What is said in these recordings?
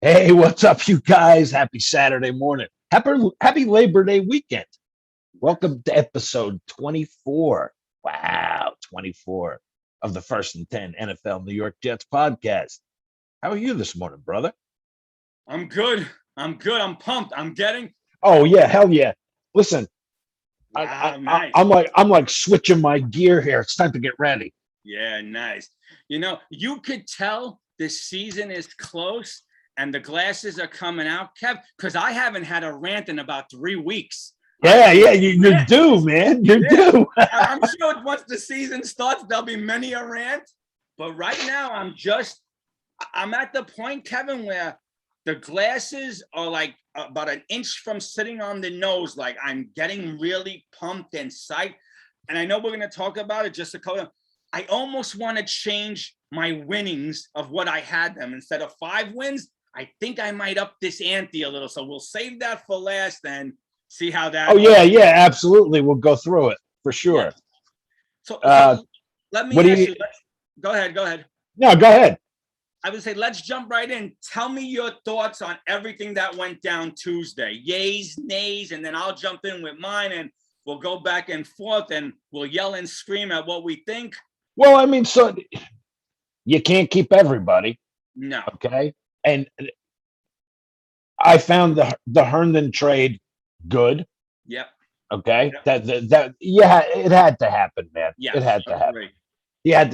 Hey, what's up, you guys? Happy Saturday morning. Happy Labor Day weekend. Welcome to episode 24. Wow, 24 of the First and 10 NFL New York Jets podcast. How are you this morning, brother? I'm good. I'm good. I'm pumped. I'm getting. Oh yeah, hell yeah. Listen, Wow, nice. I'm like switching my gear here. It's time to get ready. Yeah, nice. You could tell the season is close and the glasses are coming out, Kev, because I haven't had a rant in about 3 weeks. Yeah, yeah, you're due, man. You're Yeah. due. I'm sure once the season starts, there'll be many a rant. But right now, I'm at the point, Kevin, where the glasses are like about an inch from sitting on the nose. Like I'm getting really pumped and psyched. And I know we're going to talk about it just a couple. I almost want to change my winnings of what I had them. Instead of 5 wins, I think I might up this ante a little. So we'll save that for last and see how that. Oh yeah, yeah, absolutely. We'll go through it for sure. Yeah. So let me what do ask you? you. Go ahead. Go ahead. No, go ahead. I would say let's jump right in. Tell me your thoughts on everything that went down Tuesday. Yays, nays, and then I'll jump in with mine and we'll go back and forth and we'll yell and scream at what we think. Well, I mean, so you can't keep everybody, No. okay? And I found the Herndon trade good. Yep. Okay, Yep. that yeah, it had to happen, man. Yes, It had to happen. agree. You had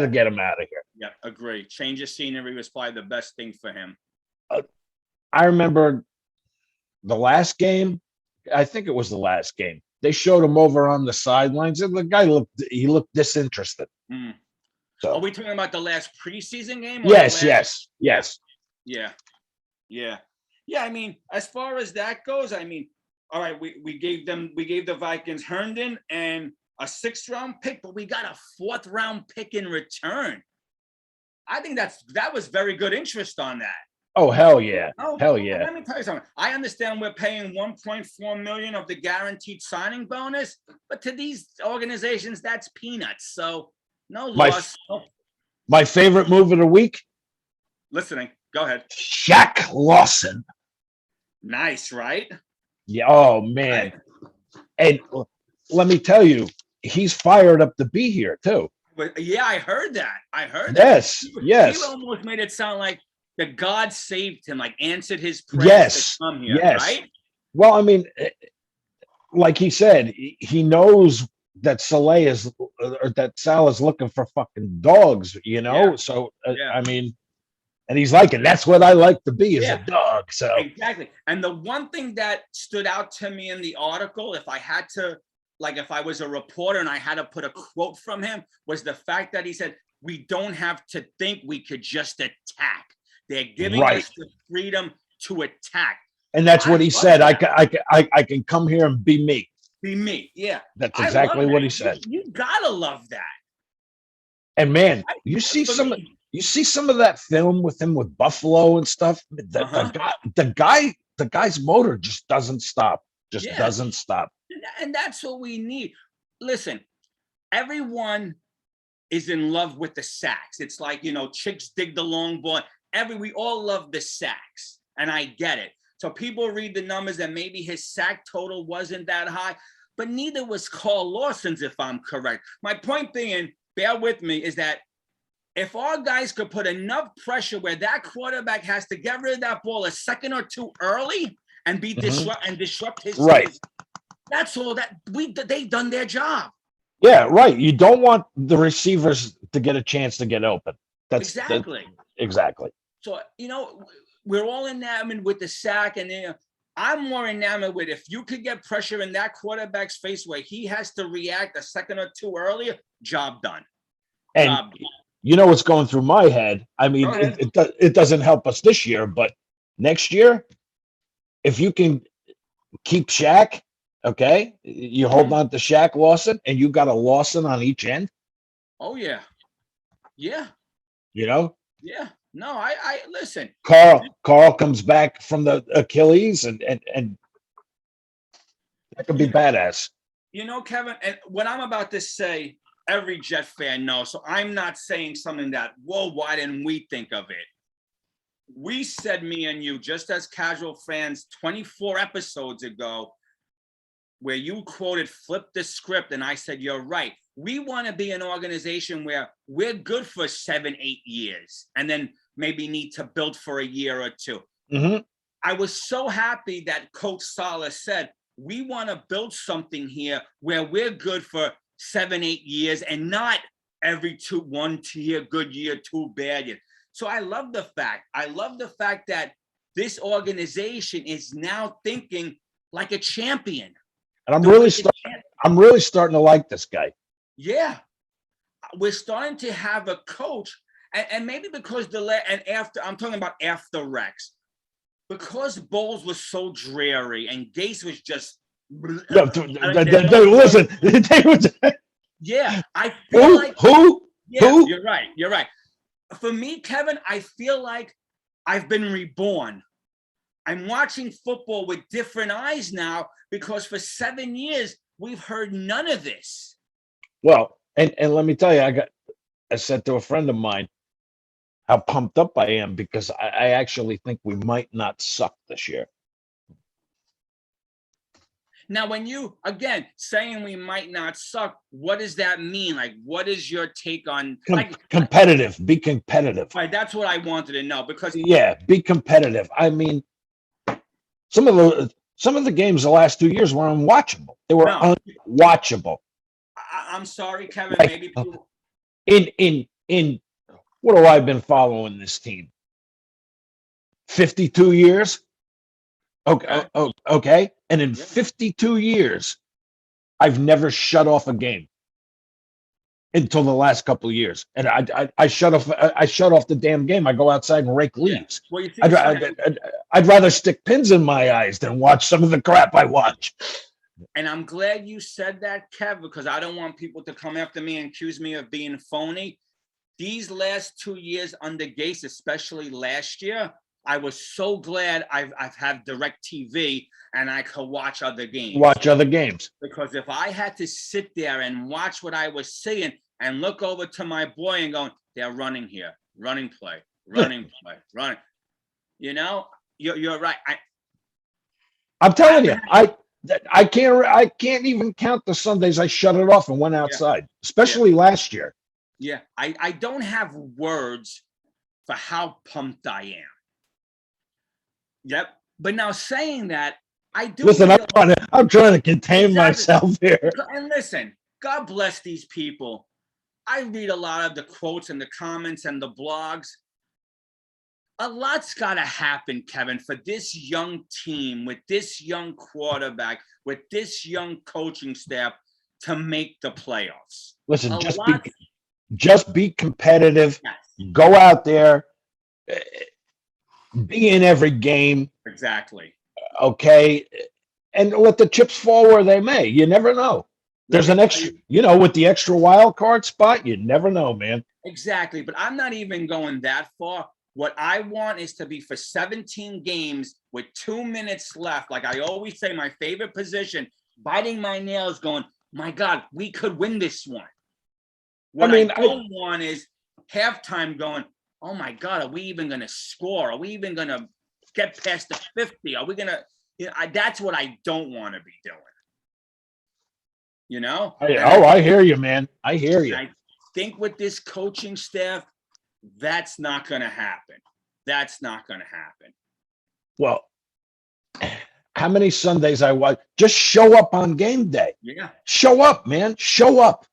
to get him out of here. Yeah, agree. Change of scenery was probably the best thing for him. I remember the last game. I think it was the last game. They showed him over on the sidelines, and the guy looked disinterested. Mm. So are we talking about the last preseason game? Yes. Yeah. I mean, as far as that goes, I mean, all right, we gave the Vikings Herndon and a 6th round pick, but we got a 4th round pick in return. I think that was very good interest on that. Oh hell yeah, hell yeah. Let me tell you something. I understand we're paying $1.4 million of the guaranteed signing bonus, but to these organizations, that's peanuts. So no loss. My favorite move of the week. Listening. Go ahead. Shaq Lawson. Nice, right? Yeah. Oh man. Right. And let me tell you, he's fired up to be here too. But yeah, I heard that. Yes. Yes. He almost made it sound like the God saved him, like answered his prayers yes. to come here, yes. Right? Well, I mean, like he said, he knows that Sal is looking for fucking dogs, you know? Yeah. So, I mean, and he's like, and that's what I like to be is a dog. So exactly. And the one thing that stood out to me in the article, if I was a reporter and I had to put a quote from him, was the fact that he said, we don't have to think, we could just attack. They're giving us the freedom to attack. And that's what he said. I can come here and be me. Be me. Yeah. That's exactly what he said. You gotta love that. And man, you see some of that film with him with Buffalo and stuff. The guy's motor just doesn't stop. Doesn't stop. And that's what we need. Listen, everyone is in love with the sacks. It's like, chicks dig the long ball. We all love the sacks, and I get it. So people read the numbers and maybe his sack total wasn't that high, but neither was Carl Lawson's, if I'm correct. My point being, bear with me, is that if our guys could put enough pressure where that quarterback has to get rid of that ball a second or two early and be disrupt his right. That's all that they've done their job. Yeah, right. You don't want the receivers to get a chance to get open. Exactly. So, we're all enamored with the sack, and I'm more enamored with if you could get pressure in that quarterback's face where he has to react a second or two earlier, job done. And you know what's going through my head? I mean, it doesn't help us this year, but next year, if you can keep Shaq, okay, you hold on to Shaq Lawson, and you got a Lawson on each end. Oh, yeah. Yeah. Yeah. No, I listen. Carl comes back from the Achilles, and that could be badass. Kevin, and what I'm about to say, every Jet fan knows. So I'm not saying something that, whoa, why didn't we think of it? we said, me and you, just as casual fans, 24 episodes ago, where you quoted flip the script, and I said, you're right. We want to be an organization where we're good for 7, 8 years, and then maybe need to build for a year or two. Mm-hmm. I was so happy that Coach Saleh said, we want to build something here where we're good for 7, 8 years and not every 1 year, good year, 2 bad years. So I love the fact that this organization is now thinking like a champion. And I'm really starting to like this guy. Yeah. We're starting to have a coach, and maybe because I'm talking about after Rex, because Bowles was so dreary and Gase was just Listen, yeah, I feel who? You're right. For me, Kevin, I feel like I've been reborn. I'm watching football with different eyes now, because for 7 years we've heard none of this. Well, and let me tell you, I said to a friend of mine how pumped up I am, because I actually think we might not suck this year. Now, when you, again, saying we might not suck, what does that mean? Like, what is your take on competitive? Be competitive. Right, that's what I wanted to know, because be competitive. I mean, some of the games the last 2 years were unwatchable. They were unwatchable. I'm sorry, Kevin. Like, maybe people... in what have I been following this team? 52 years. Okay. And in 52 years, I've never shut off a game until the last couple of years. And I shut off the damn game. I go outside and rake leaves. Yeah. Well, I'd rather stick pins in my eyes than watch some of the crap I watch. And I'm glad you said that, Kev, because I don't want people to come after me and accuse me of being phony. These last 2 years under Gase, especially last year, I was so glad I've had DirecTV and I could watch other games. Because if I had to sit there and watch what I was seeing and look over to my boy and going, they're running here, running play. You know, you're right. I'm telling you, I can't even count the Sundays I shut it off and went outside, especially last year. Yeah, I don't have words for how pumped I am. Yep. But now, saying that, I do. Listen, I'm trying to contain myself here. And listen, God bless these people. I read a lot of the quotes and the comments and the blogs. A lot's got to happen, Kevin, for this young team, with this young quarterback, with this young coaching staff, to make the playoffs. Listen, just be competitive. Yes. Go out there. Be in every game. Exactly. Okay. And let the chips fall where they may. You never know. There's an extra, with the extra wild card spot, you never know, man. Exactly. But I'm not even going that far. What I want is to be for 17 games with 2 minutes left. Like I always say, my favorite position, biting my nails going, my God, we could win this one. What I don't want is halftime going, oh my God, are we even going to score? Are we even going to get past the 50? Are we going to, that's what I don't want to be doing. I hear you, man. I hear you. I think with this coaching staff, that's not going to happen. Well, how many Sundays I watch? Just show up on game day. Yeah. Show up, man. Show up.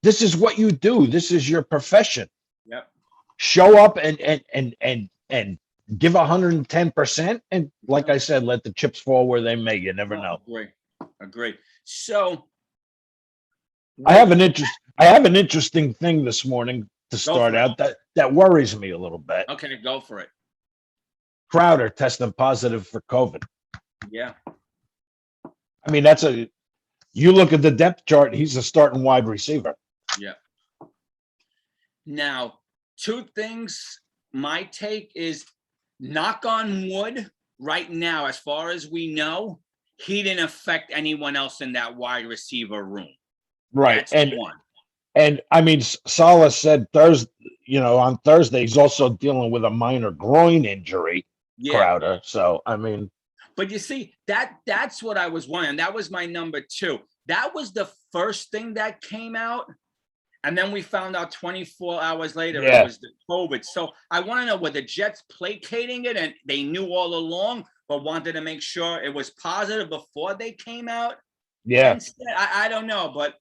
This is what you do. This is your profession. Yep. Show up and give 110%. And like I said, let the chips fall where they may. You never know. Agree. So I have an interesting thing this morning to start out that worries me a little bit. Okay, go for it. Crowder testing positive for COVID. Yeah. I mean, you look at the depth chart, he's a starting wide receiver. Yeah. Now, 2 things. My take is, knock on wood, right now, as far as we know, he didn't affect anyone else in that wide receiver room. Right. That's one. And I mean, Saleh said Thursday, on Thursday, he's also dealing with a minor groin injury, Yeah. Crowder. So, I mean, But you see, that's what I was wondering. That was my number two. That was the first thing that came out. And then we found out 24 hours later it yeah, was the COVID. So I want to know, were the Jets placating it and they knew all along, but wanted to make sure it was positive before they came out? yeah. Instead, I don't know, but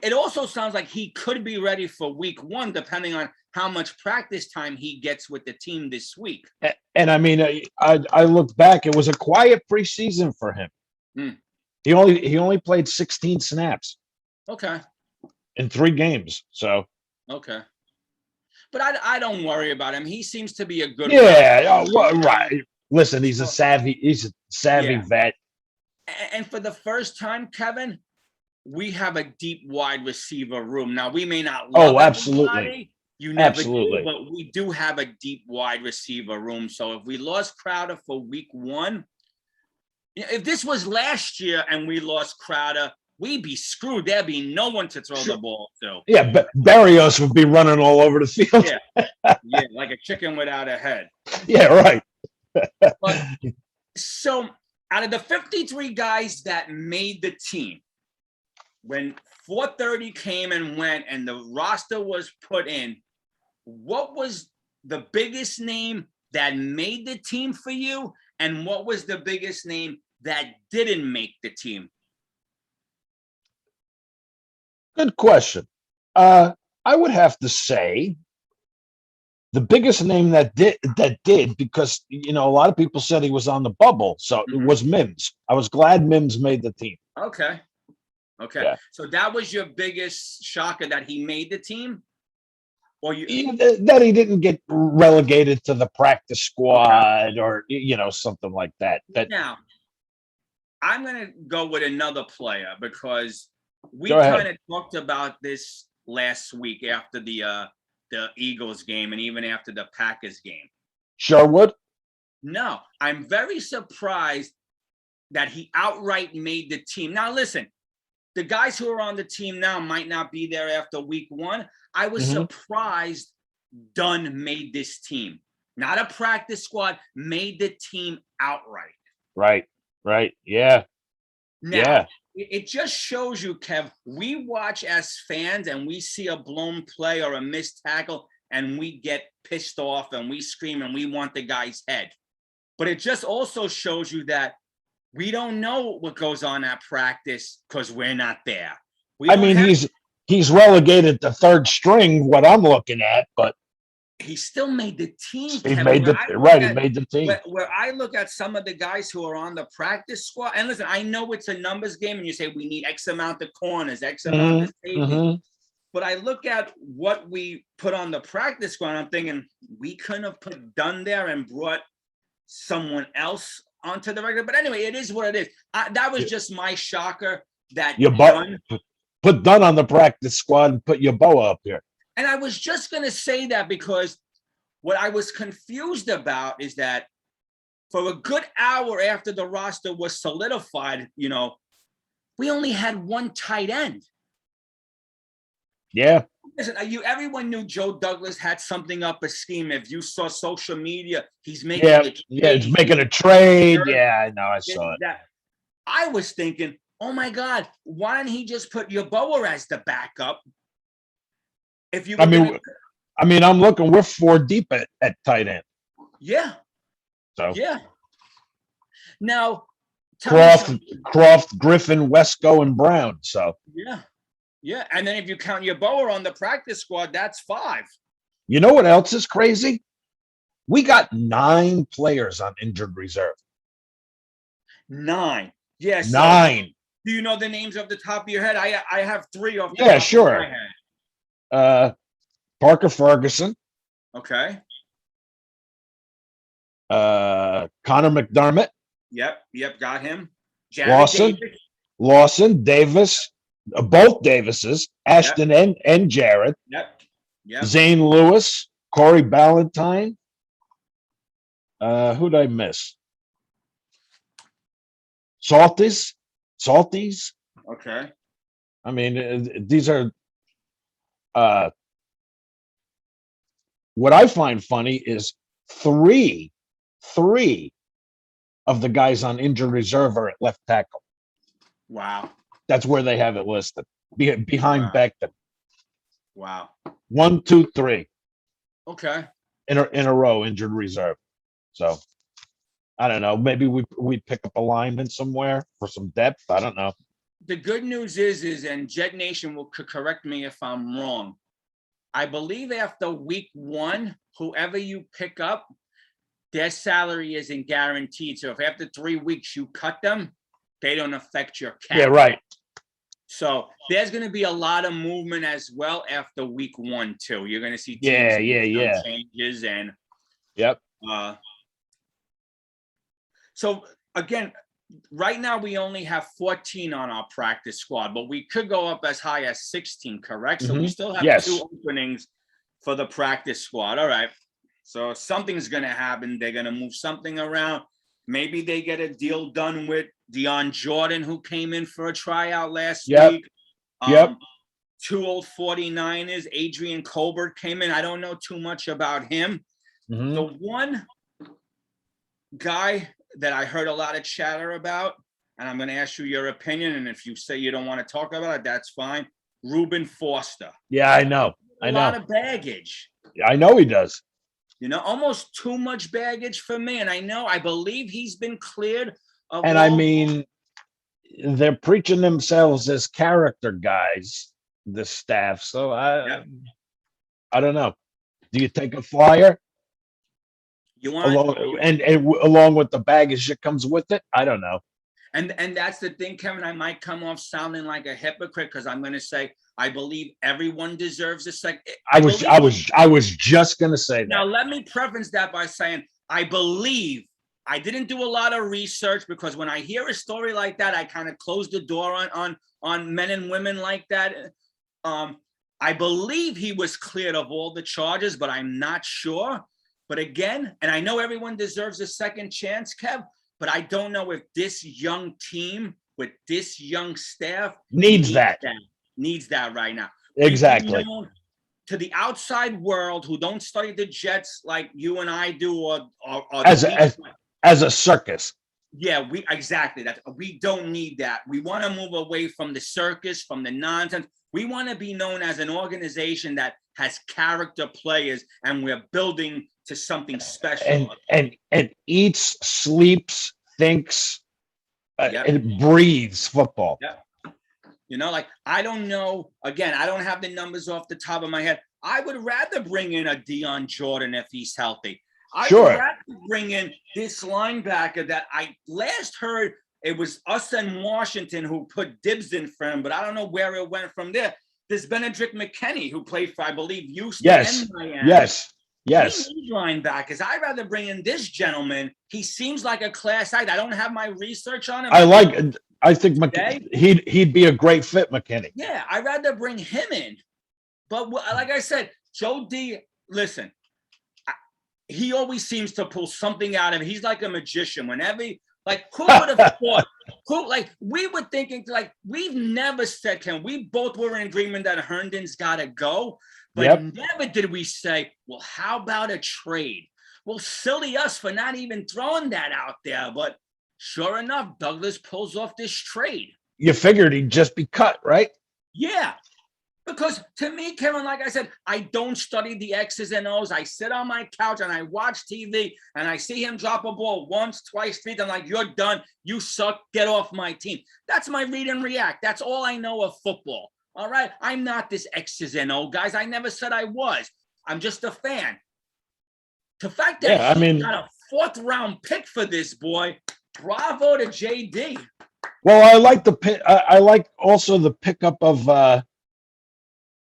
it also sounds like he could be ready for week one, depending on how much practice time he gets with the team this week. And I mean, I look back; it was a quiet preseason for him. Hmm. He only played 16 snaps Okay. in 3 games. So Okay. But I don't worry about him. He seems to be a good yeah, route. right. Listen, he's a So, savvy yeah. vet. And for the first time, Kevin, we have a deep wide receiver room. Now, we may not love Oh, absolutely, everybody. You never do, absolutely. but we do have a deep wide receiver room. So if we lost Crowder for week one, if this was last year and we lost Crowder, we'd be screwed. There'd be no one to throw Sure. the ball to. Yeah, but Barrios would be running all over the field. Yeah. Yeah, like a chicken without a head. Yeah, right. But so out of the 53 guys that made the team, when 430 came and went and the roster was put in, what was the biggest name that made the team for you? And what was the biggest name that didn't make the team? Good question. I would have to say the biggest name that did because a lot of people said he was on the bubble, so it was Mims. I was glad Mims made the team. Okay. Yeah. So that was your biggest shocker, that he made the team? Or that he didn't get relegated to the practice squad or something like that. Now, I'm going to go with another player because we Go ahead. kind of talked about this last week after the Eagles game and even after the Packers game. Sherwood? No, I'm very surprised that he outright made the team. Now, listen, the guys who are on the team now might not be there after week one. I was surprised Dunn made this team. Not a practice squad, made the team outright. Right. Yeah. Now, it just shows you, Kev, we watch as fans and we see a blown play or a missed tackle and we get pissed off and we scream and we want the guy's head. But it just also shows you that we don't know what goes on at practice because we're not there. He's relegated to third string, what I'm looking at, but he still made the team. He made the team. Where I look at some of the guys who are on the practice squad, and listen, I know it's a numbers game, and you say we need X amount of corners, X amount of safety. But I look at what we put on the practice squad, and I'm thinking we couldn't have put Dunn there and brought someone else onto the regular. But anyway, it is what it is. That was just my shocker that put Dunn on the practice squad and put Yeboah up here. And I was just going to say that because what I was confused about is that for a good hour after the roster was solidified, we only had one tight end. Yeah. Listen, everyone knew Joe Douglas had something up a scheme. If you saw social media, he's making he's making a trade. Yeah, I know. I saw it. I was thinking, oh my God, why didn't he just put Yeboah as the backup? I'm looking. We're 4 deep at tight end. Yeah. So yeah. Now, Croft, Griffin, Wesco, and Brown. So yeah. And then if you count Yeboah on the practice squad, that's 5. You know what else is crazy? We got 9 players on injured reserve. 9. Yes. 9. Do you know the names off the top of your head? I have 3 off the top of my head. Parker Ferguson. Okay. Connor McDermott. Yep, got him. Lawson, Davis, both Davises, Ashton and Jared. Yep. Zane Lewis, Corey Ballantyne. Who'd I miss? Salties. Okay. I mean, these are what I find funny is three of the guys on injured reserve are at left tackle. Wow. That's where they have it listed, behind Wow. Becton. Wow. 1, 2, 3 Okay. in a row, injured reserve. So I don't know. Maybe we pick up a lineman somewhere for some depth. I don't know. The good news is, and Jet Nation will correct me if I'm wrong. I believe after week 1, whoever you pick up, their salary isn't guaranteed. So if after 3 weeks you cut them, they don't affect your cap. Yeah, right. So there's going to be a lot of movement as well after week 1 too. You're going to see teams Yeah. changes and Yep. So again, right now we only have 14 on our practice squad, but we could go up as high as 16, correct? So we still have Yes. 2 openings for the practice squad. All right. So something's going to happen. They're going to move something around. Maybe they get a deal done with Dion Jordan, who came in for a tryout last week. Yep. 2 old 49ers, Adrian Colbert came in. I don't know too much about him. The one guy that I heard a lot of chatter about, and I'm going to ask you your opinion, and if you say you don't want to talk about it, that's fine. Reuben Foster. Yeah, I know. A lot of baggage. I know he does. You know, almost too much baggage for me. And I believe he's been cleared. And I mean, they're preaching themselves as character guys, the staff. So I don't know. Do you take a flyer? You want along with the baggage that comes with it? I don't know. And that's the thing, Kevin. I might come off sounding like a hypocrite because I'm going to say I believe everyone deserves a second. I was just going to say that. Now let me preface that by saying I believe. I didn't do a lot of research because when I hear a story like that, I kind of close the door on men and women like that. I believe he was cleared of all the charges, but I'm not sure. But again, and I know everyone deserves a second chance, Kev, but I don't know if this young team with this young staff needs that right now. Exactly. To the outside world who don't study the Jets like you and I do, or as a circus. Yeah, we don't need that. We want to move away from the circus, from the nonsense. We want to be known as an organization that has character players, and we're building to something special. And eats, sleeps, thinks, and breathes football. Yep. You know, like, I don't know. Again, I don't have the numbers off the top of my head. I would rather bring in a Dion Jordan if he's healthy. I would rather bring in this linebacker that I last heard it was us and Washington who put dibs in for him, but I don't know where it went from there. There's Benedict McKinney who played for, I believe, Houston and Miami. Yes. Linebackers. I'd rather bring in this gentleman. He seems like a class act. I don't have my research on him. I think he'd be a great fit, McKinney. Yeah, I'd rather bring him in. But like I said, Joe D, listen, he always seems to pull something out of it. He's like a magician. Whenever, who would have thought? We were thinking, we've never said, we both were in agreement that Herndon's got to go. But never did we say, well, how about a trade? Well, silly us for not even throwing that out there. But sure enough, Douglas pulls off this trade. You figured he'd just be cut, right? Yeah. Because to me, Kevin, like I said, I don't study the X's and O's. I sit on my couch and I watch TV and I see him drop a ball once, twice, 3 times. I'm like, you're done. You suck. Get off my team. That's my read and react. That's all I know of football. All right. I'm not this X's and O, guys. I never said I was. I'm just a fan. The fact that he got a 4th round pick for this boy, bravo to JD. Well, I like also the pickup of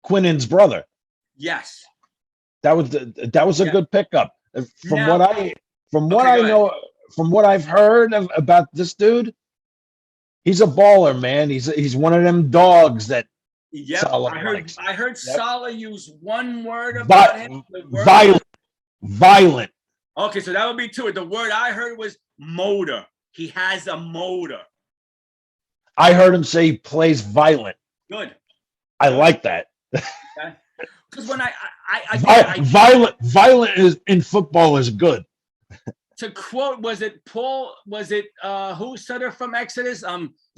Quinnen's brother. Yes. That was a good pickup. From what I've heard about this dude, he's a baller, man. He's one of them dogs that I heard Saleh use one word about him. Violent. Okay, so that would be 2. The word I heard was motor. He has a motor. I heard him say he plays violent. Good. I like that. Okay. because when I Violent is in football is good. to quote, was it Paul? Was it who said it from Exodus?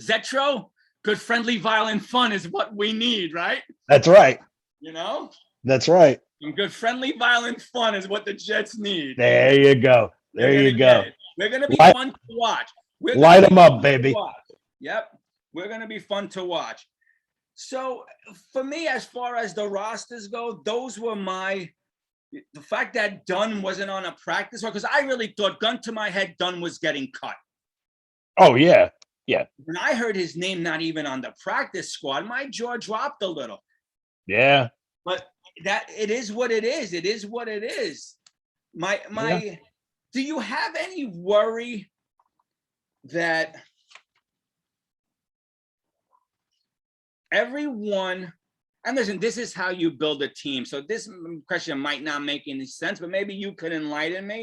Zetro. Good, friendly, violent fun is what we need, right? That's right. You know, That's right. and good, friendly, violent fun is what the Jets need. There you go. There They're you gonna go. get it. We're gonna be Light- fun to watch. Light them up, baby. Yep, we're gonna be fun to watch. So for me, as far as the rosters go, those were the fact that Dunn wasn't on a practice squad, because I really thought, gun to my head, Dunn was getting cut. Oh yeah. When I heard his name not even on the practice squad, my jaw dropped a little. Yeah. But that it is what it is. It is what it is. Do you have any worry that everyone, and listen, this is how you build a team. So this question might not make any sense, but maybe you could enlighten me.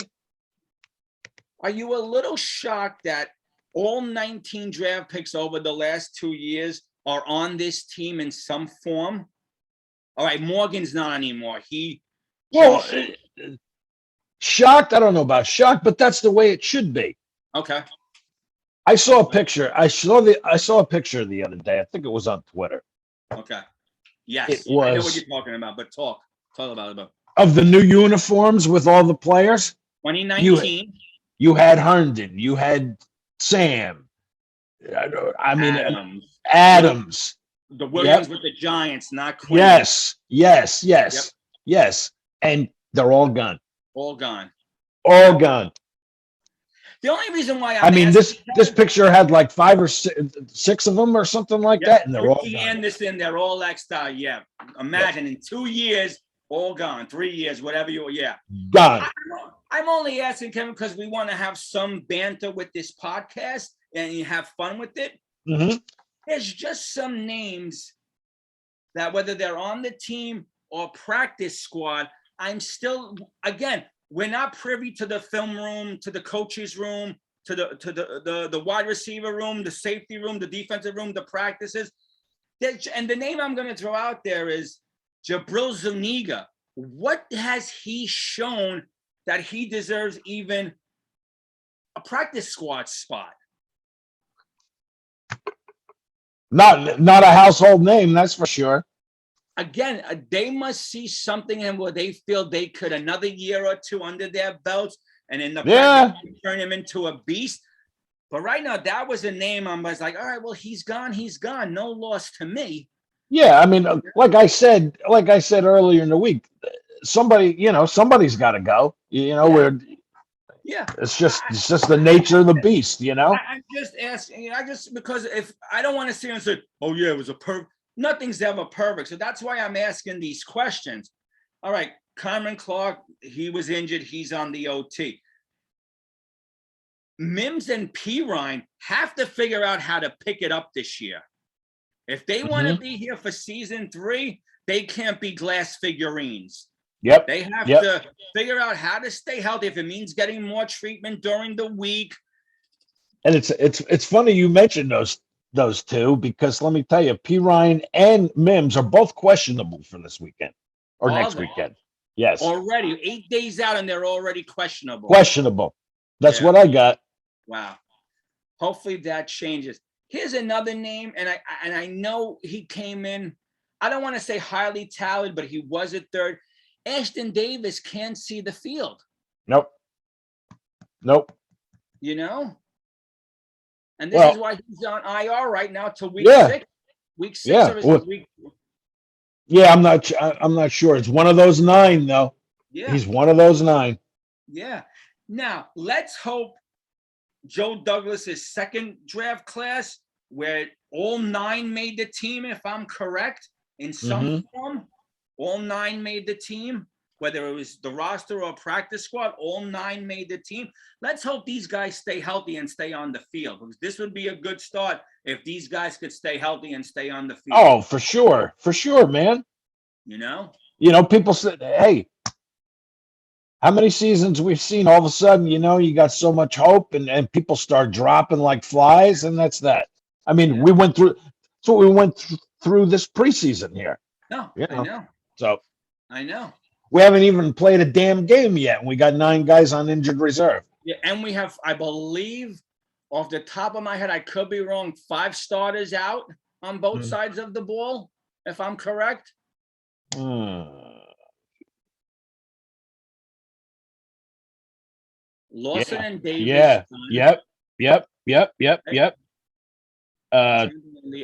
Are you a little shocked that all 19 draft picks over the last 2 years are on this team in some form? All right, Morgan's not anymore. Shocked. I don't know about shocked, but that's the way it should be. Okay. I saw a picture. I saw a picture the other day. I think it was on Twitter. Okay. Yes. It I know what was you're talking about, but talk about it. of the new uniforms with all the players. 2019. You had Herndon. You had Sam. I mean, Adams. The Williams with the Giants, not Quinn. Yes. And they're all gone. All gone. All gone. The only reason why I mean, this picture had like 5 or 6 of them or something like that, and they're all gone. Anderson, they're all X'd out. Yeah. Imagine in 2 years, all gone. 3 years, whatever Gone. I'm only asking, Kevin, because we want to have some banter with this podcast and you have fun with it. Mm-hmm. There's just some names that, whether they're on the team or practice squad, I'm still, again, we're not privy to the film room, to the coach's room, to the wide receiver room, the safety room, the defensive room, the practices. And the name I'm going to throw out there is Jabril Zuniga. What has he shown that he deserves even a practice squad spot? Not a household name, that's for sure. Again, they must see something in where they feel they could another year or two under their belts, and in the turn him into a beast. But right now, that was a name I was like, all right, well, he's gone. No loss to me. Yeah, I mean, like I said earlier in the week, somebody's got to go. It's just the nature of the beast. I'm just asking. Because if I don't want to sit and say, oh yeah, it was a perfect. Nothing's ever perfect. So that's why I'm asking these questions. All right, Cameron Clark, he was injured. He's on the OT. Mims and Pirine have to figure out how to pick it up this year. If they want to be here for season 3, they can't be glass figurines. Yep. They have to figure out how to stay healthy. If it means getting more treatment during the week. And it's funny you mentioned those two, because let me tell you, Pirine and Mims are both questionable for this weekend or next weekend. Yes. Already 8 days out and they're already questionable. That's what I got. Wow. Hopefully that changes. Here's another name, and I know he came in, I don't want to say highly touted, but he was a third. Ashton Davis can't see the field. Nope. And this is why he's on IR right now till week 6. Week 6 or week. Yeah, I'm not sure. It's one of those 9 though. Yeah. He's one of those 9. Yeah. Now, let's hope Joe Douglas's second draft class, where all 9 made the team, if I'm correct, in some form, all 9 made the team. Whether it was the roster or practice squad, all 9 made the team. Let's hope these guys stay healthy and stay on the field, because this would be a good start if these guys could stay healthy and stay on the field. Oh, for sure, man. People said, hey, how many seasons we've seen, all of a sudden, you got so much hope and people start dropping like flies, and that's that. I mean, we went through this preseason here. No, I know. So. I know. We haven't even played a damn game yet, and we got 9 guys on injured reserve. Yeah, and we have, I believe, off the top of my head, I could be wrong, 5 starters out on both Mm. sides of the ball, if I'm correct. Lawson and Davis. Yeah. Yep.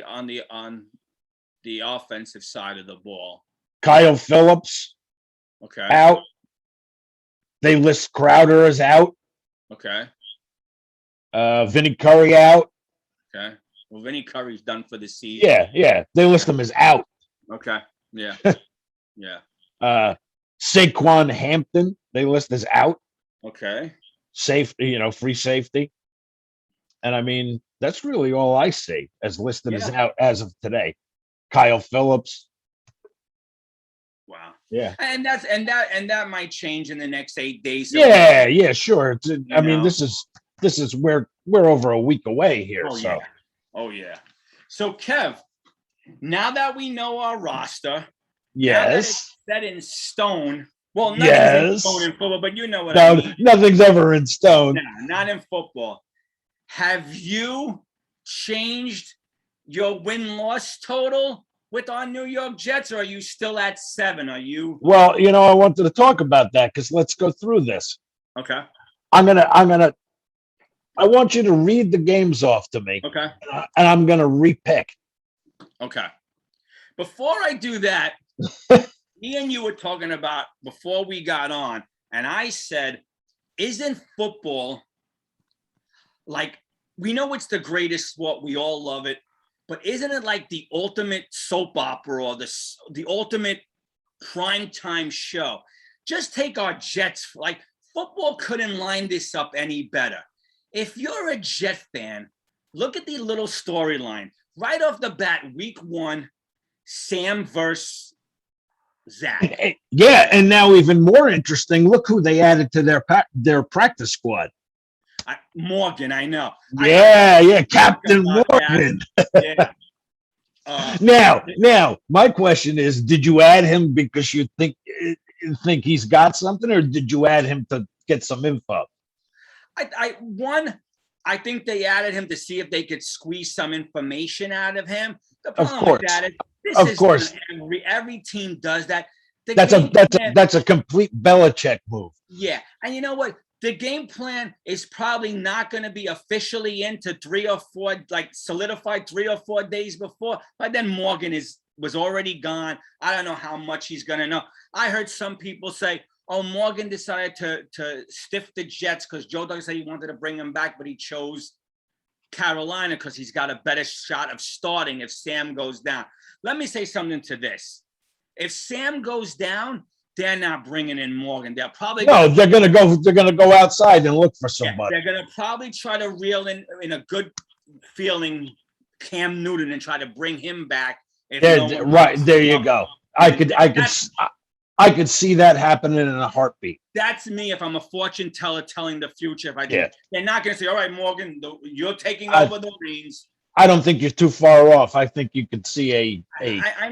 On the offensive side of the ball. Kyle Phillips Okay. out. They list Crowder as out. Okay. Vinny Curry out. Okay. Well, Vinny Curry's done for the season. Yeah. They list him as out. Okay. Yeah. Yeah. Saquon Hampton, they list as out. Okay. Safety, free safety. And I mean, that's really all I see as listed as out as of today. Kyle Phillips. Wow. Yeah. And that might change in the next 8 days. Yeah, sure. I mean, this is we're over a week away here. Oh, so yeah. Oh, yeah. So Kev, now that we know our roster, yes, set in stone. Well, nothing's in stone in football, but you know what I mean. Nothing's ever in stone. No, not in football. Have you changed your win-loss total with our New York Jets, or are you still at 7? Are you? Well, I wanted to talk about that because let's go through this. Okay. I want you to read the games off to me. Okay. And I'm gonna repick. Okay. Before I do that, me and you were talking about before we got on, and I said, isn't football like, we know it's the greatest sport, we all love it, but isn't it like the ultimate soap opera or the ultimate primetime show? Just take our Jets, like football couldn't line this up any better. If you're a Jet fan, look at the little storyline. Right off the bat, week 1, Sam versus Zach. Yeah, and now even more interesting, look who they added to their practice squad. Morgan, I know. Yeah, Captain Morgan. Yeah. Now, my question is: did you add him because you think he's got something, or did you add him to get some info? I think they added him to see if they could squeeze some information out of him. The Of problem course, with that is of course, every team does that. That's a complete Belichick move. Yeah, and you know what? The game plan is probably not going to be officially into 3 or 4, like solidified 3 or 4 days before. But then Morgan was already gone. I don't know how much he's going to know. I heard some people say, "Oh, Morgan decided to stiff the Jets because Joe Douglas said he wanted to bring him back, but he chose Carolina because he's got a better shot of starting if Sam goes down." Let me say something to this: if Sam goes down, they're not bringing in Morgan. They're probably they're gonna go outside and look for somebody. They're gonna probably try to reel in a good feeling Cam Newton and try to bring him back. Right there, you go. I could see that happening in a heartbeat. That's me if I'm a fortune teller telling the future. If I do, they're not gonna say, "All right, Morgan, you're taking over the reins." I don't think you're too far off. I think you could see a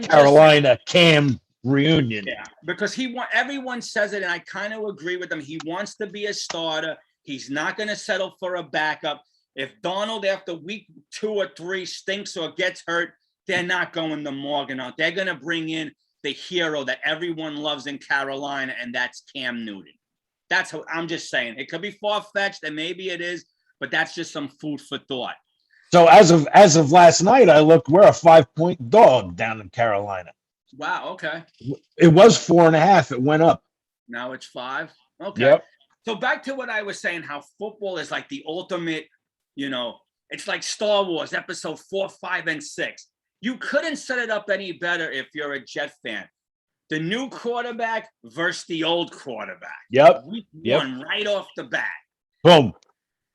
Carolina Cam reunion. Yeah, because everyone says it, and I kind of agree with them. He wants to be a starter. He's not going to settle for a backup. If Donald after week 2 or 3 stinks or gets hurt, they're not going to Morgan out. They're going to bring in the hero that everyone loves in Carolina, and that's Cam Newton. That's what I'm just saying. It could be far-fetched, and maybe it is, but that's just some food for thought. So as of last night, I looked. We're a 5-point dog down in Carolina. Wow. Okay. It was 4.5. It went up. Now it's 5. Okay. Yep. So back to what I was saying, how football is like the ultimate, it's like Star Wars episode 4, 5, and 6. You couldn't set it up any better if you're a Jet fan. The new quarterback versus the old quarterback. Yep. Week 1 right off the bat. Boom.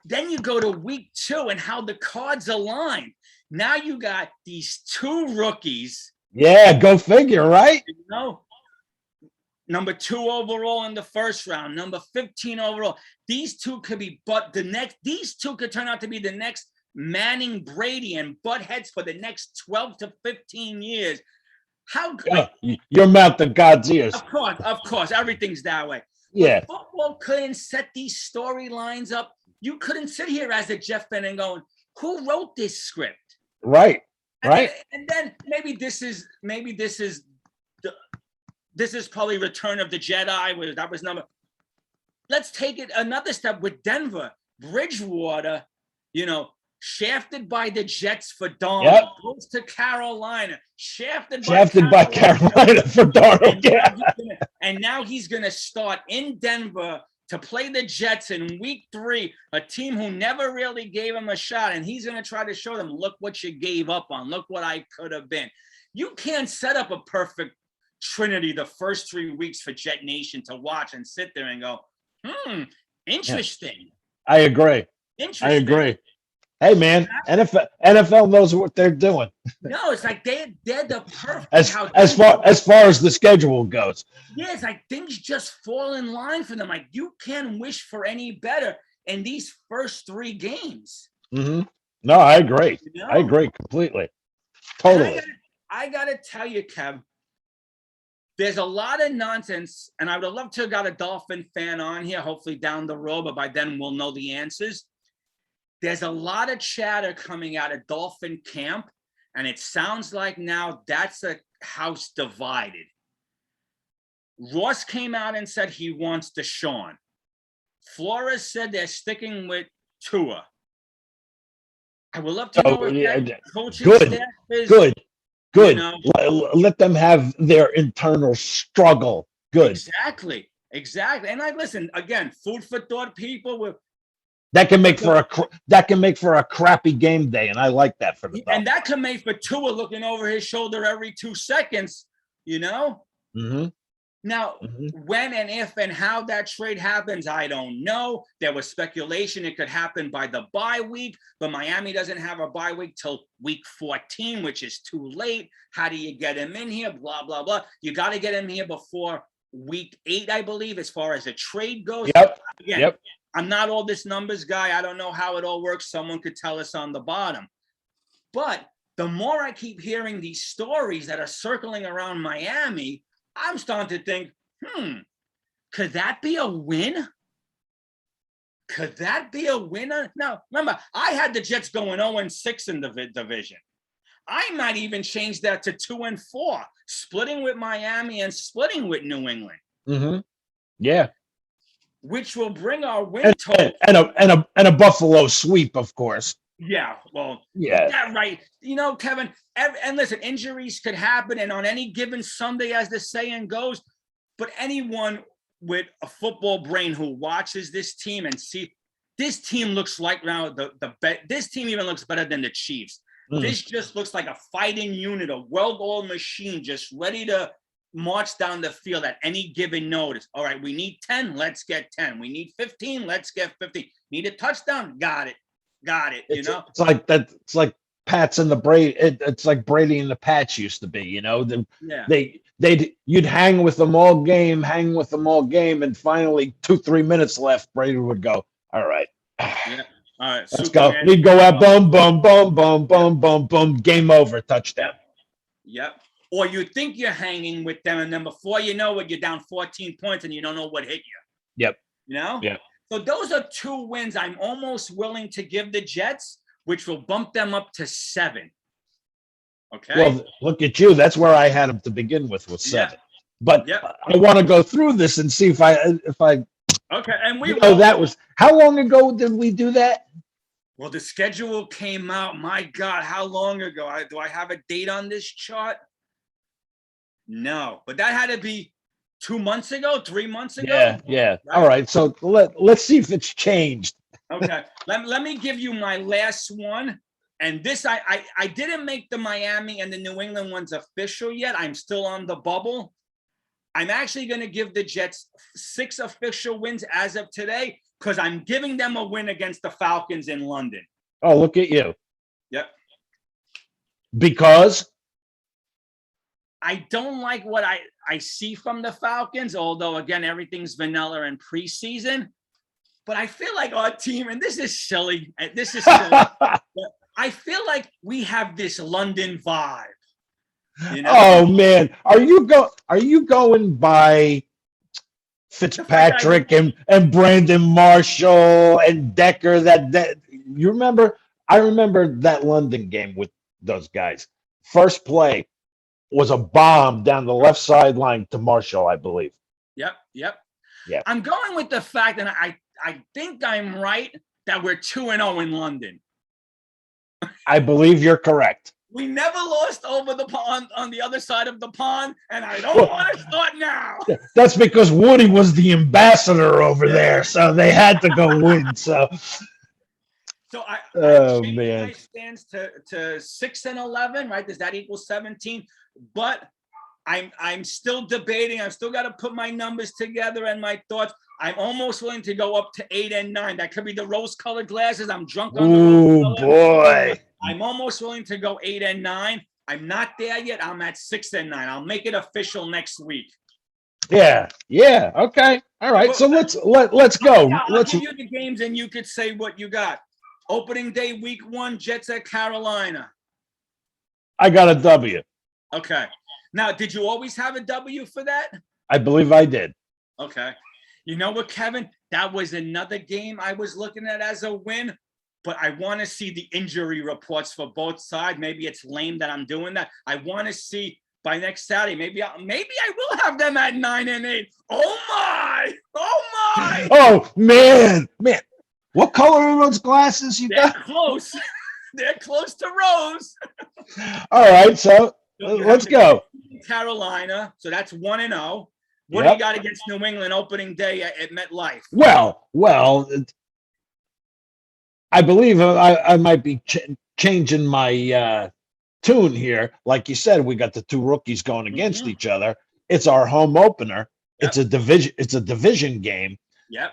Then you go to week 2 and how the cards align. Now you got these 2 rookies. Yeah, go figure, right? Number 2 overall in the first round, number 15 overall. These 2 could be, these 2 could turn out to be the next Manning, Brady, and butt heads for the next 12 to 15 years. How Yeah, your mouth to God's ears. of course, everything's that way. Yeah, But football couldn't set these storylines up. You couldn't sit here as a Jeff fan and going, "Who wrote this script?" right, And right. then maybe this is probably Return of the Jedi, where that was number. Let's take it another step with Denver. Bridgewater, shafted by the Jets for Darnold, Yep. goes to Carolina, shafted by Carolina for Darnold. And now he's gonna start in Denver to play the Jets in week 3, a team who never really gave him a shot. And he's gonna try to show them, look what you gave up on, look what I could have been. You can't set up a perfect trinity the first 3 weeks for Jet Nation to watch and sit there and go, interesting. I agree. Interesting. I agree. Hey man, NFL knows what they're doing. No, it's like they're the perfect as far as the schedule goes. Yeah, it's like things just fall in line for them. Like you can't wish for any better in these first 3 games. Mm-hmm. No, I agree. I agree completely. Totally. I gotta tell you, Kev, there's a lot of nonsense, and I would have loved to have got a Dolphin fan on here, hopefully down the road, but by then we'll know the answers. There's a lot of chatter coming out of Dolphin camp, and it sounds like now that's a house divided. Ross came out and said he wants Deshaun. Flores said they're sticking with Tua. I would love to know if that coaching staff is good. Let them have their internal struggle. Good. Exactly. And listen again. Food for thought, people. That can make for a crappy game day, and I like that for the Dolphins. And that can make for Tua looking over his shoulder every 2 seconds. Mm-hmm. Now, when and if and how that trade happens, I don't know. There was speculation it could happen by the bye week, but Miami doesn't have a bye week till week 14, which is too late. How do you get him in here? Blah, blah, blah. You got to get him here before week 8, I believe, as far as a trade goes. Yep. I'm not all this numbers guy. I don't know how it all works. Someone could tell us on the bottom. But the more I keep hearing these stories that are circling around Miami, I'm starting to think, could that be a win? Could that be a winner? Now, remember, I had the Jets going 0-6 in the division. I might even change that to 2-4, splitting with Miami and splitting with New England. Mm-hmm. Yeah. Which will bring our win total. And a Buffalo sweep, of course. Yeah, well, yeah, right. Kevin, and listen, injuries could happen, and on any given Sunday, as the saying goes, but anyone with a football brain who watches this team and see this team looks like now this team even looks better than the Chiefs. This just looks like a fighting unit, a well-oiled machine, just ready to march down the field at any given notice. All right, we need 10, let's get 10. We need 15, let's get 15. Need a touchdown, got it. It's like that. It's like Pats and the Brady. It's like Brady and the Pats used to be. You'd hang with them all game, and finally 2-3 minutes left, Brady would go, all right, all right, let's go. We'd go out, boom, boom, boom, boom, boom, boom, boom, game over, touchdown. Yep. Or you think you're hanging with them, and then before you know it, you're down 14 points, and you don't know what hit you. Yep. Yeah. So those are 2 wins I'm almost willing to give the Jets, which will bump them up to 7. Okay. Well, look at you. That's where I had them to begin with 7. Yeah. But I want to go through this and see if I. Okay, and we. That was how long ago did we do that? Well, the schedule came out. My God, how long ago? Do I have a date on this chart? No, but that had to be 2 months ago, 3 months ago. Yeah. Right? All right. So let's see if it's changed. Okay. Let me give you my last one. And this, I didn't make the Miami and the New England ones official yet. I'm still on the bubble. I'm actually going to give the Jets 6 official wins as of today because I'm giving them a win against the Falcons in London. Oh, look at you. Yep. Because? I don't like what I see from the Falcons, although, again, everything's vanilla in preseason. But I feel like our team, and this is silly. I feel like we have this London vibe. You never Oh know. man, are you going by The fact that Fitzpatrick and Brandon Marshall and Decker? That you remember? I remember that London game with those guys. First play was a bomb down the left sideline to Marshall, I believe. Yep. Yeah, I'm going with the fact, and I think I'm right, that we're 2-0 in London. I believe you're correct. We never lost over the pond on the other side of the pond, and I don't Well, want to start now. that's because Woody was the ambassador over there, so they had to go win. So, So I oh changed my man, stance to 6-11, right? Does that equal 17? But I'm still debating. I've still got to put my numbers together and my thoughts. I'm almost willing to go up to 8-9. That could be the rose-colored glasses. I'm drunk on the oh rose-colored. boy. I'm almost willing to go 8-9. I'm not there yet. I'm at 6-9. I'll make it official next week. Yeah, yeah. Okay. All right. So let's go. I'll give you the games and you could say what you got. Opening day, week 1, Jets at Carolina. I got a W. Okay. Now, did you always have a W for that? I believe I did. Okay. You know what, Kevin? That was another game I was looking at as a win, but I want to see the injury reports for both sides. Maybe it's lame that I'm doing that. I want to see by next Saturday. Maybe I will have them at 9-8. Oh my! Oh my! Oh man. What color are those glasses you They're got? close. They're close to rose. All right. So So you let's have go. Carolina. So that's 1-0. What do you got against New England opening day at MetLife? Well, I believe I might be changing my tune here. Like you said, we got the two rookies going against each other. It's our home opener. Yep. It's a division game. Yep.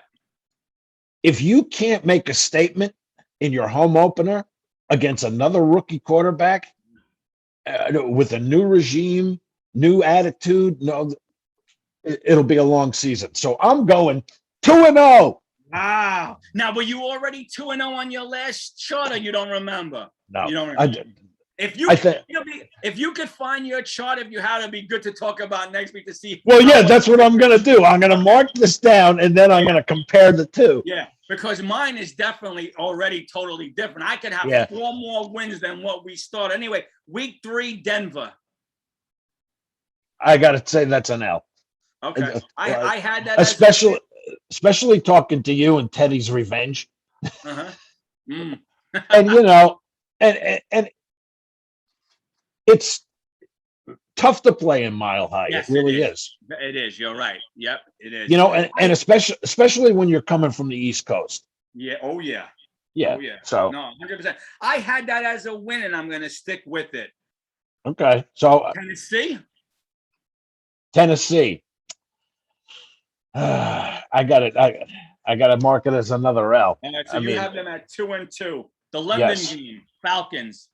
If you can't make a statement in your home opener against another rookie quarterback with a new regime, new attitude, it'll be a long season. So I'm going 2-0. Wow. Now, were you already 2-0 on your last chart, or you don't remember? No, You don't remember. If you could find your chart, if you had, it'd be good to talk about next week to see. Well, yeah, that's what I'm going to do. I'm going to mark this down, and then I'm going to compare the two. Yeah, because mine is definitely already totally different. I could have 4 more wins than what we start. Anyway, week 3, Denver. I got to say that's an L. Okay. I had that. Especially talking to you and Teddy's revenge. Uh-huh. Mm. And, and it's tough to play in Mile High. Yes, it really is. It is. You're right. Yep, it is. And especially when you're coming from the East Coast. Yeah. Oh, yeah. Yeah. Oh, yeah. So no, 100%. I had that as a win, and I'm going to stick with it. Okay. So Tennessee. I got it. I got to mark it as another L. All right, so you have them at 2-2. The London game, Falcons.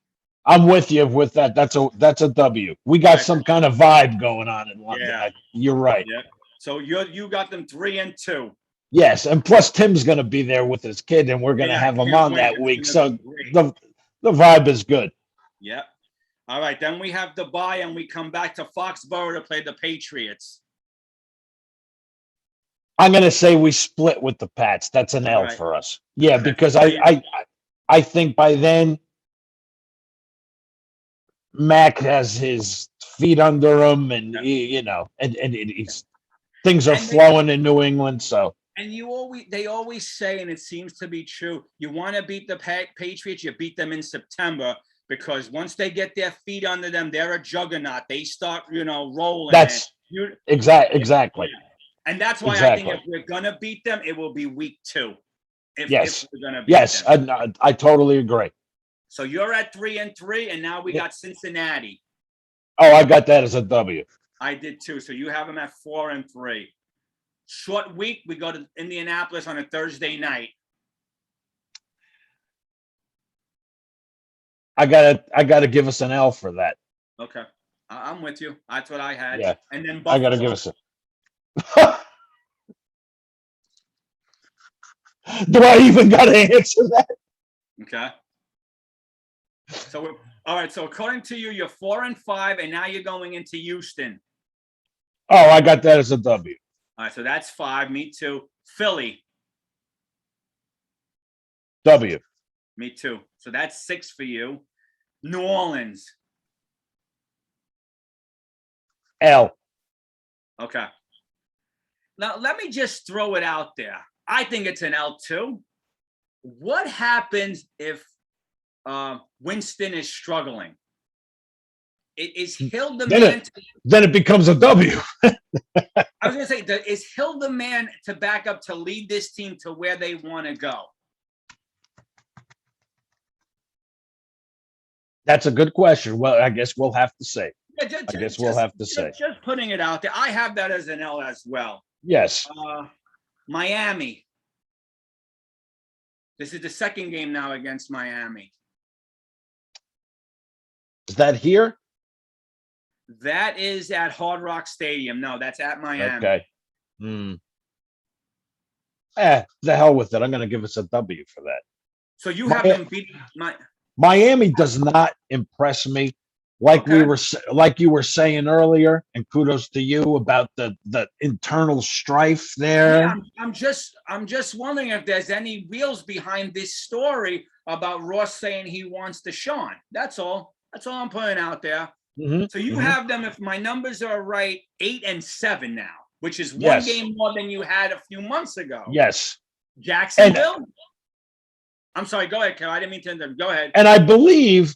I'm with you with that. That's a W. We got some kind of vibe going on in London. Yeah. You're right. Yeah. So you got them 3-2. Yes, and plus Tim's going to be there with his kid, and we're going to have him on that week. So the vibe is good. Yep. All right, then we have the bye, and we come back to Foxborough to play the Patriots. I'm going to say we split with the Pats. That's an L for us. Yeah, because I think by then Mac has his feet under him, and he's things are flowing in New England. So. And they always say, and it seems to be true, you want to beat the Patriots, you beat them in September, because once they get their feet under them, they're a juggernaut. They start, rolling. That's exactly. And that's why I think if we're gonna beat them, it will be week 2. If we're gonna beat them. I totally agree. So you're at 3-3, and now we got Cincinnati. Oh, I got that as a W. I did too. So you have them at 4-3. Short week. We go to Indianapolis on a Thursday night. I gotta give us an L for that. Okay, I'm with you. That's what I had. Yeah, and then Buffalo. I gotta give us a. Do I even gotta answer that? Okay. So All right. So according to you, you're 4-5, and now you're going into Houston. Oh, I got that as a W. All right. So that's 5. Me too. Philly. W. Me too. So that's 6 for you. New Orleans. L. Okay. Now, let me just throw it out there. I think it's an L2. What happens if Winston is struggling? Is Hill the man? Then it becomes a W. I was going to say, is Hill the man to back up to lead this team to where they want to go? That's a good question. Well, I guess we'll have to say. Yeah, I guess we'll have to say. Just putting it out there. I have that as an L as well. Yes. Miami. This is the second game now against Miami. Is that here? That is at Hard Rock Stadium. No, that's at Miami. Okay. The hell with it. I'm going to give us a W for that. So you have them beat Miami does not impress me. Like you were saying earlier, and kudos to you about the internal strife there. Yeah, I'm just wondering if there's any wheels behind this story about Ross saying he wants Deshaun. That's all. That's all I'm putting out there. Mm-hmm. So you have them, if my numbers are right, 8-7 now, which is one game more than you had a few months ago. Yes. Jacksonville. I'm sorry. Go ahead, Kel. I didn't mean to interrupt. Go ahead. And I believe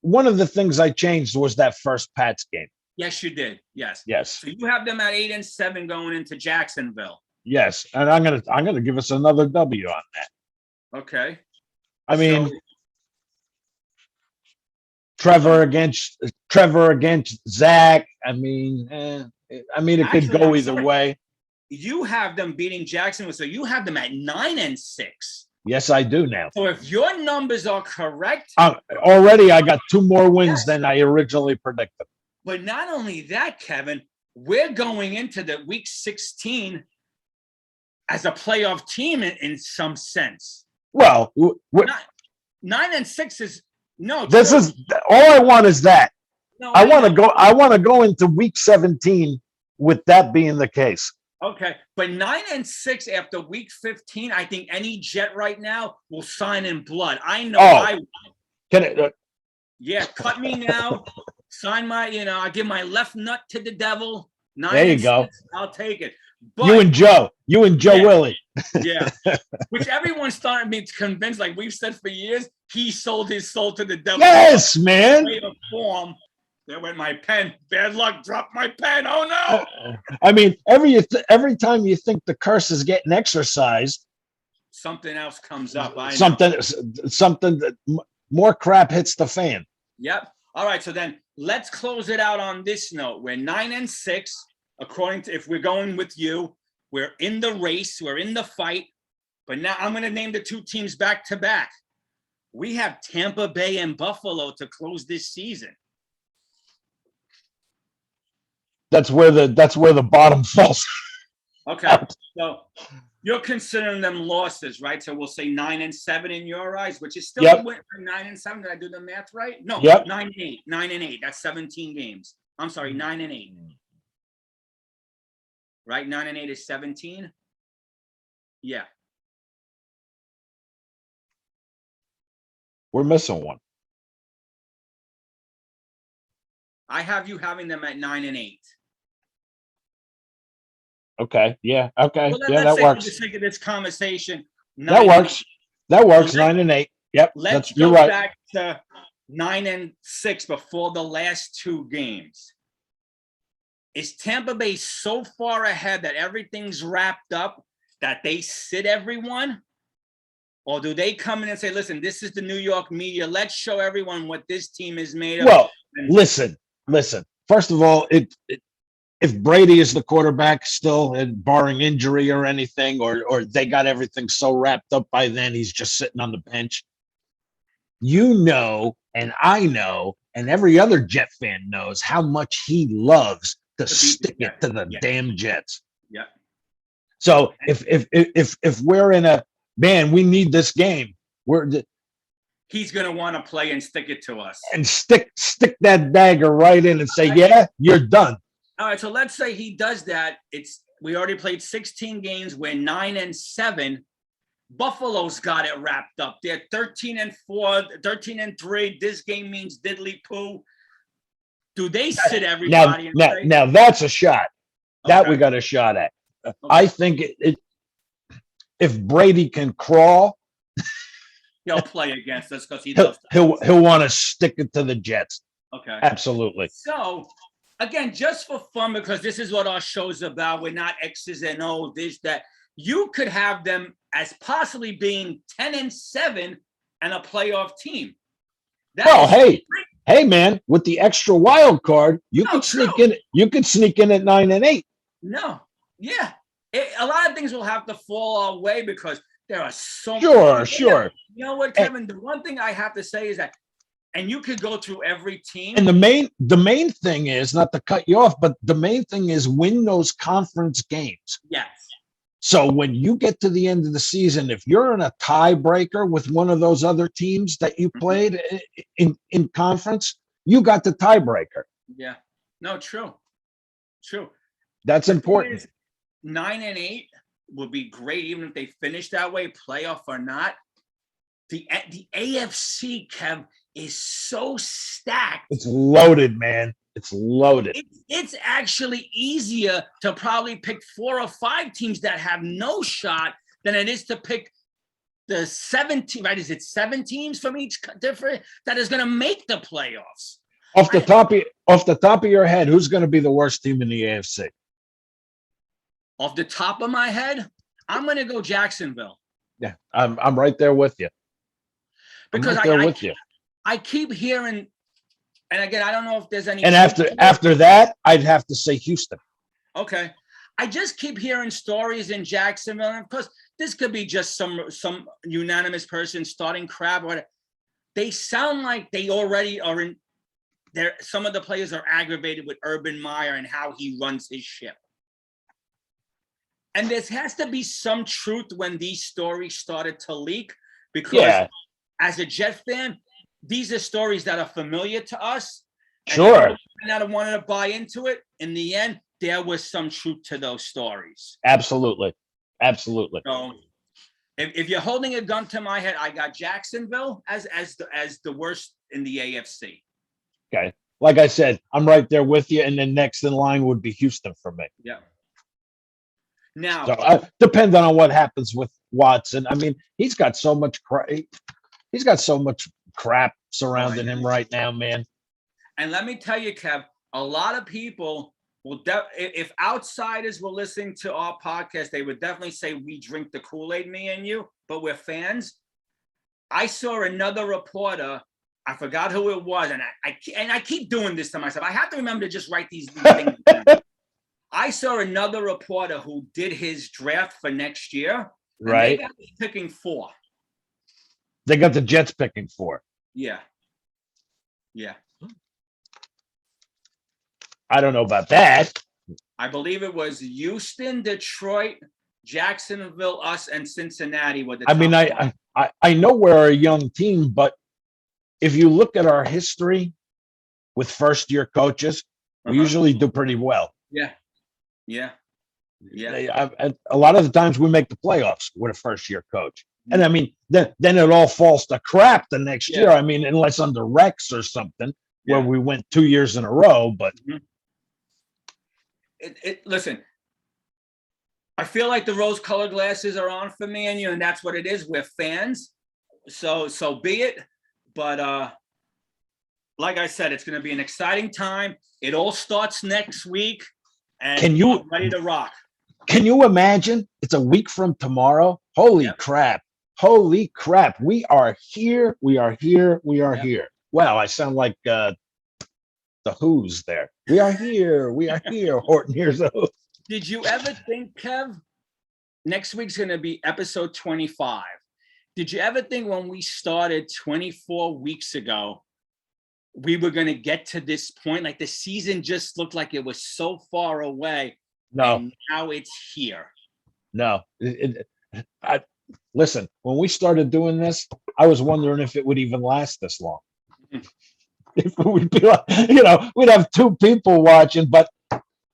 one of the things I changed was that first Pats game. Yes, you did. Yes. Yes. So you have them at 8-7 going into Jacksonville. Yes, and I'm gonna give us another W on that. Okay. I mean, Trevor against Zach. I mean, it could go either way. You have them beating Jacksonville, so you have them at 9-6. Yes, I do now. So if your numbers are correct, already I got 2 more wins than I originally predicted. But not only that, Kevin, we're going into the week 16 as a playoff team in some sense. Well, 9-6 is no. This is all I want is that. No, I want to go into week 17 with that being the case. Okay, but 9-6 after week 15, I think any Jet right now will sign in blood. I know I will. Can it? Yeah, cut me now. Sign my, I give my left nut to the devil. 9-6, there you go. I'll take it. But, you and Joe Willie. Yeah, which everyone's starting to be convinced, like we've said for years, he sold his soul to the devil. Yes, man. Form. There went my pen. Bad luck. Dropped my pen. Oh no! I mean, every time you think the curse is getting exercised, something else comes up. Something that more crap hits the fan. Yep. All right. So then let's close it out on this note. We're 9-6. According to, if we're going with you, we're in the race. We're in the fight. But now I'm going to name the 2 teams back to back. We have Tampa Bay and Buffalo to close this season. That's where the bottom falls. Okay, so you're considering them losses, right? So we'll say 9-7 in your eyes, which is still 9-7. Did I do the math right? No, 9-8. 9-8. That's 17 games. I'm sorry, 9-8. Right? 9-8 is 17. Yeah. We're missing one. I have you having them at 9-8. Okay. Yeah. Okay. Well, yeah, that works. For the sake of this conversation, that works. That works. 9-8. Yep. Let's go back to 9-6 before the last 2 games. Is Tampa Bay so far ahead that everything's wrapped up that they sit everyone? Or do they come in and say, listen, this is the New York media. Let's show everyone what this team is made of. Well, listen. First of all, if Brady is the quarterback still, and barring injury or anything, or they got everything so wrapped up by then, he's just sitting on the bench. And I know, and every other Jet fan knows how much he loves to stick it to the damn Jets. Yeah. So if we're in a man, we need this game. he's going to want to play and stick it to us. And stick that dagger right in and say, yeah, you're done. All right, so let's say he does that. We already played 16 games. We're 9-7. Buffalo's got it wrapped up. They're 13-4, 13-3. This game means diddly poo. Do they sit everybody? Now that's a shot. That Okay. we got a shot at. Okay. I think if Brady can crawl, He'll play against us because he loves he'll want to stick it to the Jets. Okay. Absolutely. So, again, just for fun, because this is what our show's about. We're not X's and O's, this, that. You could have them as possibly being 10-7 and a playoff team. Well, hey, man, with the extra wild card, you could sneak in. You could sneak in at 9-8. No, yeah, a lot of things will have to fall our way because there are so Sure. You know what, Kevin? The one thing I have to say is that, and you could go through every team. And the main thing is, not to cut you off, but the main thing is win those conference games. Yes. So when you get to the end of the season, if you're in a tiebreaker with one of those other teams that you played in conference, you got the tiebreaker. Yeah. No, true. That's important. 9-8 would be great, even if they finish that way, playoff or not. The AFC, Kev, is so stacked. It's loaded, man. It's loaded. It's actually easier to probably pick 4 or 5 teams that have no shot than it is to pick the 17, right? Is it 7 teams from each different that is going to make the playoffs? Off the top of your head, who's going to be the worst team in the AFC? Off the top of my head, I'm going to go Jacksonville. Yeah, I'm right there with you. Because I keep hearing, and again, I don't know if there's any. And after that, I'd have to say Houston. Okay. I just keep hearing stories in Jacksonville. And of course, this could be just some unanimous person starting crap. Or they sound like they already are in there. Some of the players are aggravated with Urban Meyer and how he runs his ship. And there has to be some truth when these stories started to leak, because as a Jet fan, these are stories that are familiar to us. Sure. And I wanted to buy into it. In the end, there was some truth to those stories. Absolutely. So if you're holding a gun to my head, I got Jacksonville as the worst in the AFC. Okay. Like I said, I'm right there with you. And then next in line would be Houston for me. Yeah. Now, so depending on what happens with Watson, I mean, he's got so much crap surrounding him right now, man. And let me tell you, Kev, a lot of people will, if outsiders were listening to our podcast, they would definitely say we drink the Kool-Aid, me and you, but we're fans. I saw another reporter, I forgot who it was, and I keep doing this to myself. I have to remember to just write these things down. I saw another reporter who did his draft for next year. Right. They got picking 4. They got the Jets picking 4. Yeah. I don't know about that. I believe it was Houston, Detroit, Jacksonville, us, and Cincinnati were the top. I mean, I know we're a young team, but if you look at our history with first-year coaches, we usually do pretty well. Yeah. A lot of the times we make the playoffs with a first-year coach. And I mean, then it all falls to crap the next year. I mean, unless under Rex or something, where we went 2 years in a row. But listen, I feel like the rose-colored glasses are on for me and you, and that's what it is. We're fans, so be it. But like I said, it's going to be an exciting time. It all starts next week, and I'm ready to rock. Can you imagine? It's a week from tomorrow. Holy crap. We are here. We are here. Wow, I sound like the Who's there. We are here. Horton, here's the Who. Did you ever think, Kev, next week's going to be episode 25? Did you ever think when we started 24 weeks ago, we were going to get to this point? Like the season just looked like it was so far away. No. And now it's here. No. Listen, when we started doing this, I was wondering if it would even last this long. If it would be like, we'd have two people watching, but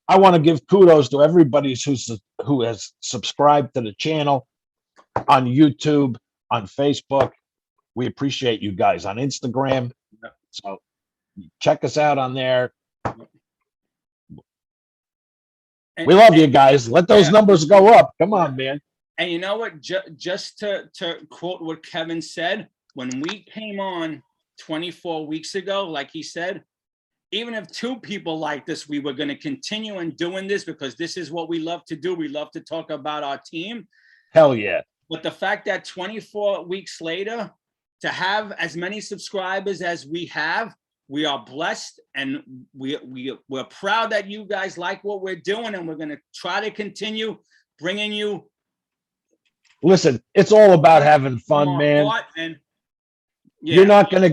I want to give kudos to everybody who has subscribed to the channel on YouTube, on Facebook. We appreciate you guys on Instagram. Yep. So check us out on there. We love you guys. Let those numbers go up. Come on, man. And you know what? Just to quote what Kevin said, when we came on 24 weeks ago, like he said, even if two people like this, we were going to continue and doing this because this is what we love to do. We love to talk about our team. Hell yeah. But the fact that 24 weeks later, to have as many subscribers as we have, we are blessed, and we're proud that you guys like what we're doing, and we're going to try to continue bringing you. Listen, it's all about having fun, man. And you're not gonna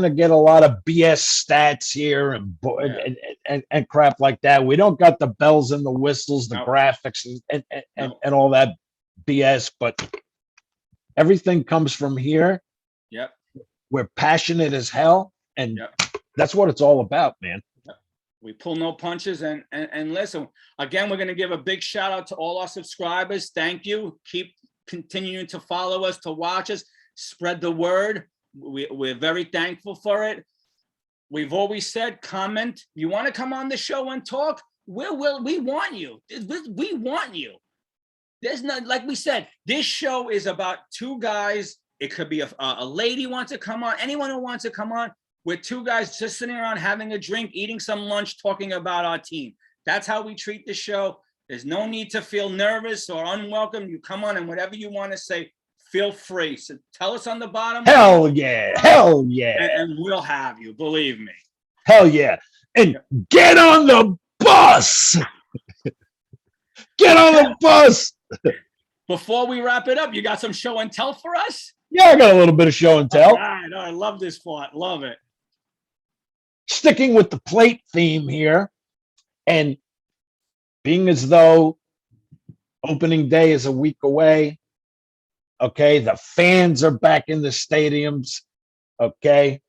get a lot of BS stats here and crap like that. We don't got the bells and the whistles, the graphics and all that BS, but everything comes from here. Yep. We're passionate as hell, and that's what it's all about, man. We pull no punches, and listen, again, we're going to give a big shout out to all our subscribers. Thank you. Keep continuing to follow us, to watch us, spread the word. We're very thankful for it. We've always said, comment. You want to come on the show and talk? We want you. We want you. There's not, like we said, this show is about two guys. It could be a lady wants to come on, anyone who wants to come on. We're two guys just sitting around having a drink, eating some lunch, talking about our team. That's how we treat the show. There's no need to feel nervous or unwelcome. You come on, and whatever you want to say, feel free. So tell us on the bottom. Hell yeah. Hell yeah. And we'll have you, believe me. Hell yeah. And get on the bus. Get on the bus. Before we wrap it up, you got some show and tell for us? Yeah, I got a little bit of show and tell. All right. I love this part. Love it. Sticking with the plate theme here, and being as though opening day is a week away, okay, the fans are back in the stadiums, okay.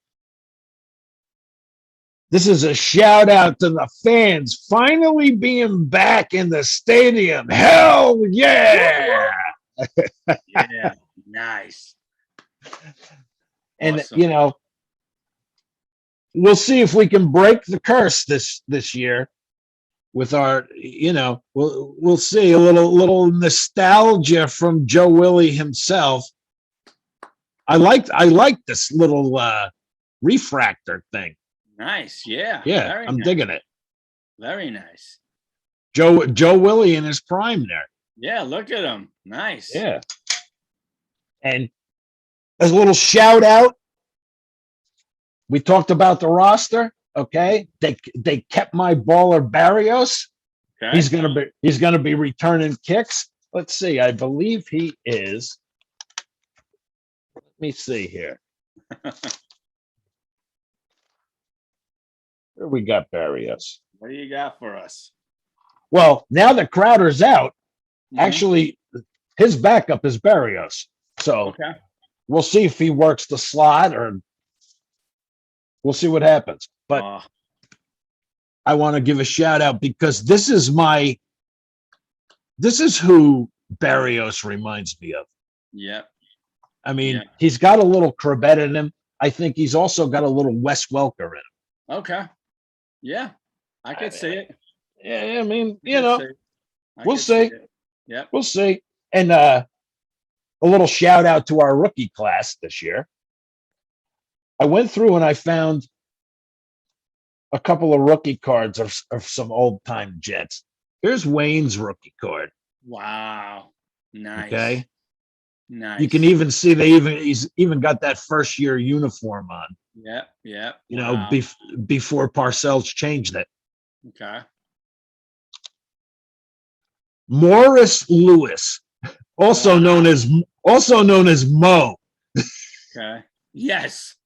This is a shout out to the fans finally being back in the stadium. Hell yeah! Yeah, nice. And awesome. We'll see if we can break the curse this year with our, we'll see a little nostalgia from Joe Willie himself. I like this little refractor thing. Nice, yeah. Yeah, I'm digging it. Very nice. Joe Willie in his prime there. Yeah, look at him. Nice. Yeah. And as a little shout out, we talked about the roster. Okay, they kept my baller Barrios. Okay. He's gonna be returning kicks. Let's see. I believe he is. Let me see here. Where we got Barrios? What do you got for us? Well, now that Crowder's out, actually, his backup is Barrios. So we'll see if he works the slot, or we'll see what happens. But I want to give a shout out because this is who Barrios reminds me of. Yeah. I mean, he's got a little Corbett in him. I think he's also got a little Wes Welker in him. Okay. Yeah, I could see it. Yeah, I mean, we'll see. Yeah, we'll see. And a little shout out to our rookie class this year. I went through and I found a couple of rookie cards of some old time Jets. Here's Wayne's rookie card. Wow, nice. Okay, nice. You can even see he's even got that first year uniform on. Yeah. Before Parcells changed it. Okay. Morris Lewis, also known as Mo. Okay. Yes.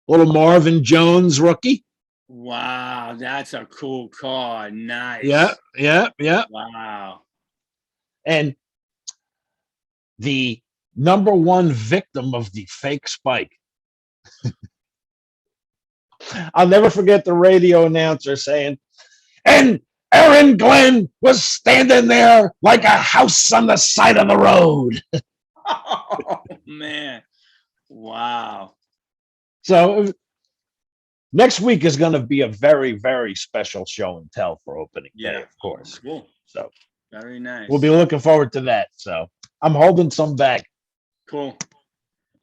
Little Marvin Jones rookie. Wow, that's a cool card. Nice. Yeah. Wow. And the number one victim of the fake spike. I'll never forget the radio announcer saying, and Aaron Glenn was standing there like a house on the side of the road. Oh, man. Wow. So next week is going to be a very, very special show and tell for opening day, Yeah. of course. Cool. So Very nice. we'll be looking forward to that. So I'm holding some back. Cool.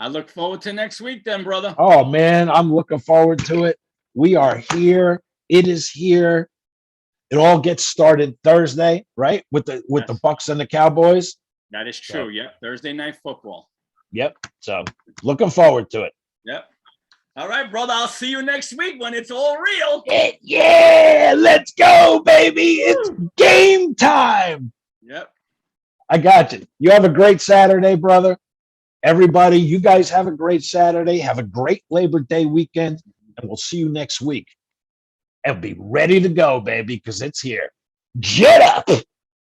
I look forward to next week then, brother. Oh man, I'm looking forward to it. We are here. It is here. It all gets started Thursday, right? With the Yes. Bucks and the Cowboys. That is true. Yep. Thursday night football. Yep. So looking forward to it. Yep. All right, brother. I'll see you next week when it's all real. Yeah, let's go, baby. It's game time. Yep. I got you. You have a great Saturday, brother. Everybody, you guys have a great Saturday. Have a great Labor Day weekend, and we'll see you next week. And be ready to go, baby, because it's here. Jet up.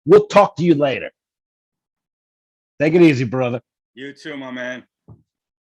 We'll talk to you later. Take it easy, brother. You too, my man.